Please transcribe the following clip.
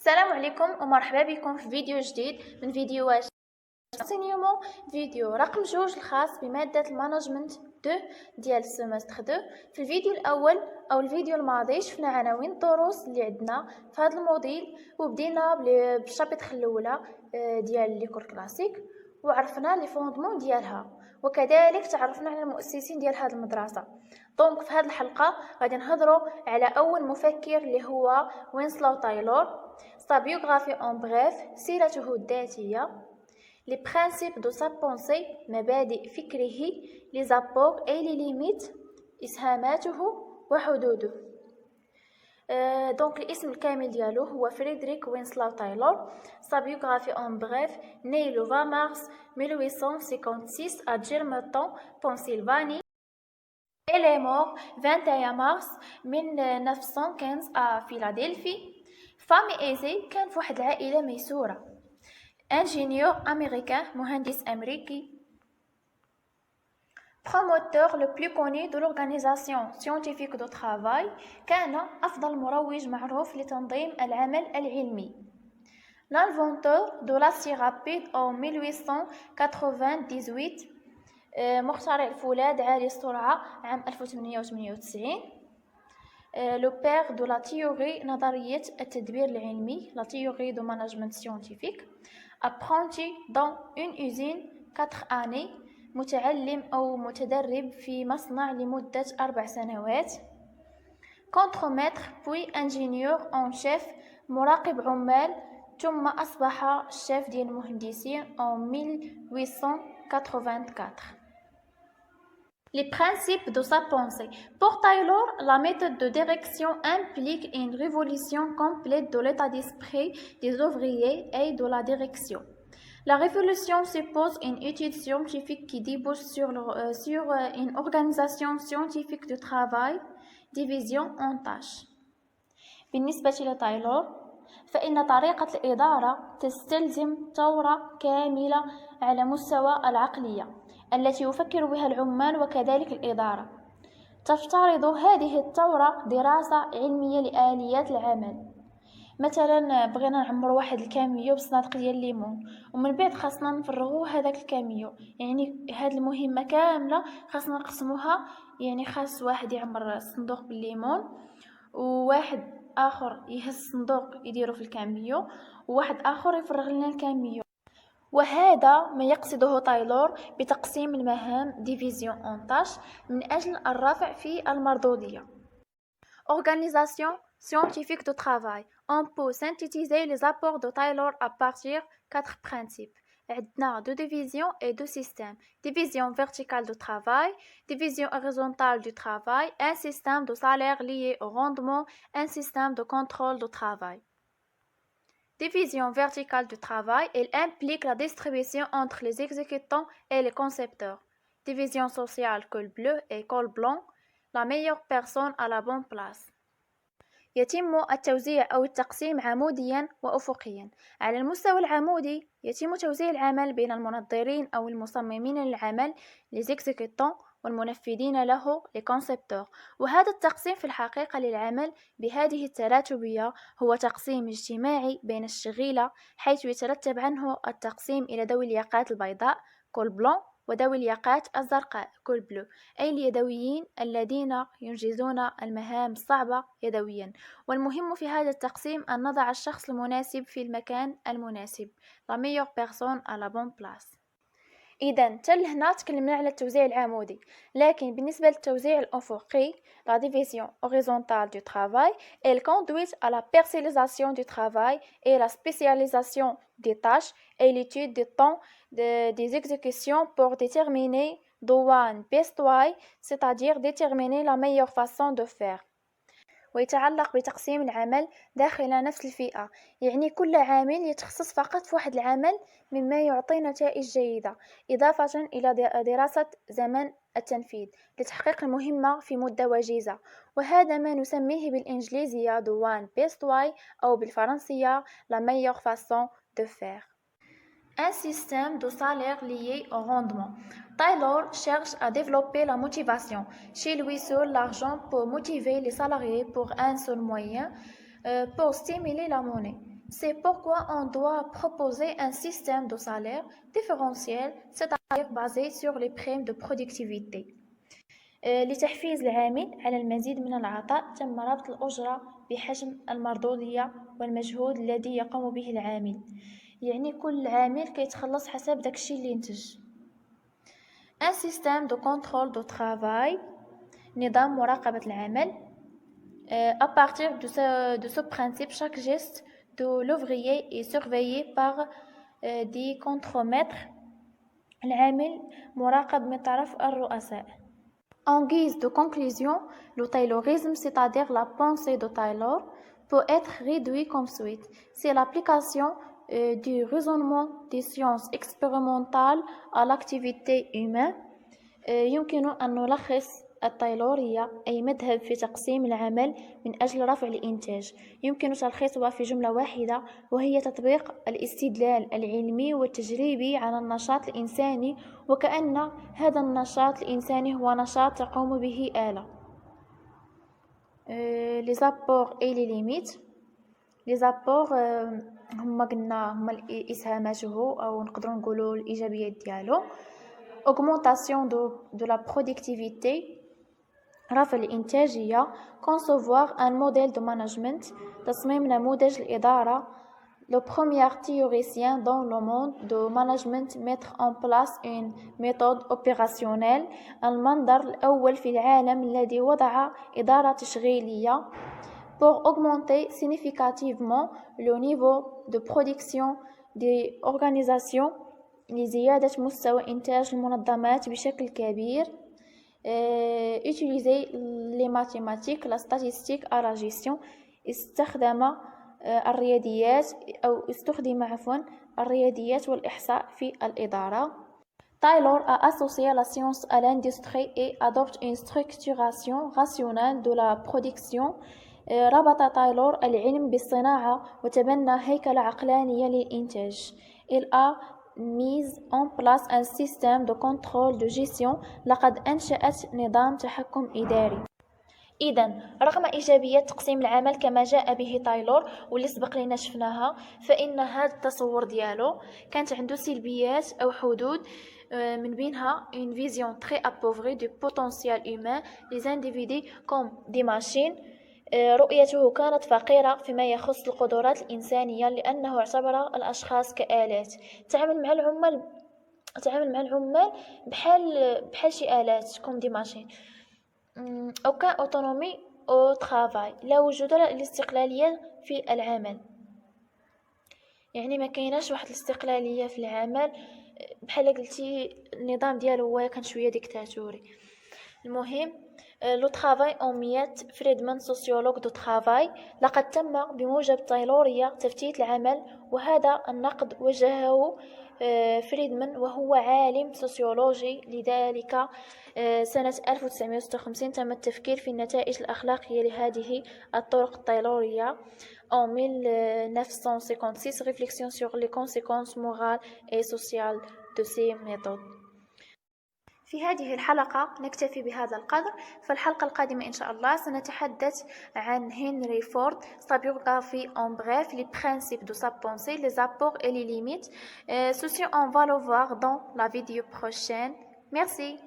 السلام عليكم ومرحبا بكم في فيديو جديد من فيديوهات انسينيومون. فيديو رقم 2 الخاص بمادة المانجمنت 2 ديال السمستر 2. في الفيديو الاول او الفيديو الماضي شفنا عناوين الدروس اللي عندنا في هذا الموديل، وبدينا بالشابتر الاولى ديال لي كور كلاسيك وعرفنا لي فوندمون ديالها، وكذلك تعرفنا على المؤسسين ديال هذه المدرسه. دونك في هذه الحلقه غادي نهضروا على اول مفكر اللي هو وينسلاو تايلور. Sa biographie en bref, سيرته الذاتية. Les principes de sa pensée, مبادئ فكره. Les apports et les limites, إسهاماته وحدوده. دونك الاسم الكامل ديالو هو فريدريك وينسلاو تايلور. Sa biographie en bref, né le 20 mars 1856 à Germantown, Pennsylvanie. Elle est morte 21 mars 1915 à Philadelphie. فامي ايزي، كان في واحد العائلة ميسورة. انجينيور امريكان، مهندس امريكي. promoteur le plus connu de l'organisation scientifique de travail، كان افضل مروج معروف لتنظيم العمل العلمي. l'inventeur de l'acier rapide en 1898، مخترع الفولاذ عالي السرعة عام 1898. le père de la théorie، نظرية التدبير العلمي، la théorie de management scientifique. apprenti dans une usine 4 années، متعلم أو متدرب في مصنع لمدة 4 سنوات. contremaître puis ingénieur en chef، مراقب عمال ثم أصبح الشيف ديال المهندسين en 1884. Les principes de sa pensée. Pour Taylor, la méthode de direction implique une révolution complète de l'état d'esprit des ouvriers et de la direction. La révolution suppose une étude scientifique qui débouche sur une organisation scientifique du travail, division en tâches. بالنسبة لتايلور، فإن طريقة الإدارة تستلزم ثورة كاملة على مستوى العقلية التي يفكر بها العمال وكذلك الإدارة. تفترض هذه الثورة دراسة علمية لآليات العمل. مثلا بغينا نعمر واحد الكاميو بصنادق ديال الليمون، ومن بعد خاصنا نفرغو هذاك الكاميو، يعني هاد المهمة كاملة خاصنا نقسموها. يعني خاص واحد يعمر الصندوق بالليمون، وواحد آخر يهز الصندوق يديرو في الكاميو، وواحد آخر يفرغ لنا الكاميو. وهذا ما يقصده تايلور بتقسيم المهام division en tâches من أجل الرفع في المردودية. Organisation scientifique de travail. On peut synthétiser les apports de Taylor à partir de 4 principes. عندنا 2 divisions et 2 systèmes. Division verticale du travail, division horizontale du travail, un système de salaire lié au rendement, un système de contrôle du travail. Division verticale du travail, elle implique la distribution entre les exécutants et les concepteurs. Division sociale, col bleu et col blanc, la meilleure personne à la bonne place. يتم التوزيع أو التقسيم عموديا وأفقيا. على المستوى العمودي يتم توزيع العمل بين المنظرين أو المصممين للعمل les exécutants والمنفذين له les concepteurs. وهذا التقسيم في الحقيقة للعمل بهذه التراتبية هو تقسيم اجتماعي بين الشغيلة، حيث يترتب عنه التقسيم إلى ذوي الياقات البيضاء كول بلون وذوي الياقات الزرقاء كول بلو، أي اليدويين الذين ينجزون المهام الصعبة يدويا. والمهم في هذا التقسيم أن نضع الشخص المناسب في المكان المناسب la meilleure personne à la bonne place. إذا هنا تكلمنا على التوزيع العمودي، لكن بالنسبة للتوزيع الأفقي la division horizontale du travail, elle conduit à la personnalisation du travail et la spécialisation des tâches et l'étude du temps des exécutions pour déterminer the one best way، c'est-à-dire déterminer la meilleure façon de faire. ويتعلق بتقسيم العمل داخل نفس الفئة، يعني كل عامل يتخصص فقط في واحد العمل مما يعطي نتائج جيدة، إضافة إلى دراسة زمن التنفيذ لتحقيق المهمة في مدة وجيزة. وهذا ما نسميه بالإنجليزية the one best way أو بالفرنسية la meilleure façon de faire. Un système de salaire lié au rendement. Taylor cherche à développer la motivation. Chez lui seul, l'argent peut motiver les salariés pour un seul moyen, pour stimuler la monnaie. C'est pourquoi on doit proposer un système de salaire différentiel, c'est-à-dire basé sur les primes de productivité. لتحفيز العامل على المزيد من العطاء تم ربط الأجرة بحجم المردودية والمجهود الذي يقوم به العامل. يعني كل عامل كيتخلص حسب داكشي اللي ينتج. Un système de contrôle du travail, نظام مراقبة العمل. À partir de ce principe, chaque geste de l'ouvrier est surveillé par des contrôlemètres. العامل مراقب من طرف الرؤساء. En guise de conclusion, le taylorisme, c'est-à-dire la pensée de Taylor, peut être réduit comme suit. C'est l'application du raisonnement des sciences expérimentales à l'activité humaine. يمكن أن نلخص التايلورية أي مذهب في تقسيم العمل من أجل رفع الإنتاج. يمكن تلخيصها في جملة واحدة، وهي تطبيق الاستدلال العلمي والتجريبي على النشاط الإنساني، وكأن هذا النشاط الإنساني هو نشاط تقوم به آلة. les apports et les limites. les apports هما الإسهاماته أو نقدروا نقولوا الإيجابيات ديالو. augmentation de la productivité، رفع الإنتاجية. concevoir un modèle de management، تصميم نموذج الإدارة. le premier théoricien dans le monde de management mettre en place une méthode opérationnelle، المنظر الأول في العالم الذي وضع إدارة تشغيلية. pour augmenter significativement le niveau de production des organisations، لزيادة مستوى إنتاج المنظمات بشكل كبير. utiliser les mathématiques la statistique à la gestion، استخدم الرياضيات والإحصاء في الإدارة. Taylor a associé la science à l'industrie et adopte une structuration rationnelle de la production. ربط تايلور العلم بالصناعة وتبنى هيكلة عقلانية للإنتاج. Il a mis en place un système de contrôle de gestion. لقد أنشأت نظام تحكم إداري. إذن رغم إيجابية تقسيم العمل كما جاء به تايلور واللي سبق لنا شفناها، فإن هذا التصور ديالو كانت عنده سلبيات أو حدود، من بينها une vision très appauvrie du potentiel humain, les individus comme des machines. رؤيته كانت فقيرة فيما يخص القدرات الإنسانية، لأنه اعتبر الأشخاص كآلات. تعامل مع العمال بحال شي آلات comme des machines. aucun autonomie au travail، لا وجود الاستقلالية في العمل. يعني ما كايناش واحد الاستقلالية في العمل، بحال قلتي النظام ديالو هو كان شوية ديكتاتوري. المهم لو ترافاي أوميات فريدمان سوسيولوج دو ترافاي، لقد تم بموجب تايلورية تفتيت العمل، وهذا النقد وجهه فريدمان وهو عالم سوسيولوجي. لذلك سنة 1956 تم التفكير في النتائج الأخلاقية لهذه الطرق التايلورية. En 1956, réflexion sur les conséquences morales et sociales de ces méthodes. في هذه الحلقة نكتفي بهذا القدر. في الحلقة القادمة إن شاء الله سنتحدث عن هنري فورد, sa biographie en bref, les principes de sa pensée, les apports et les limites. Ceci on va le voir dans la vidéo prochaine. Merci.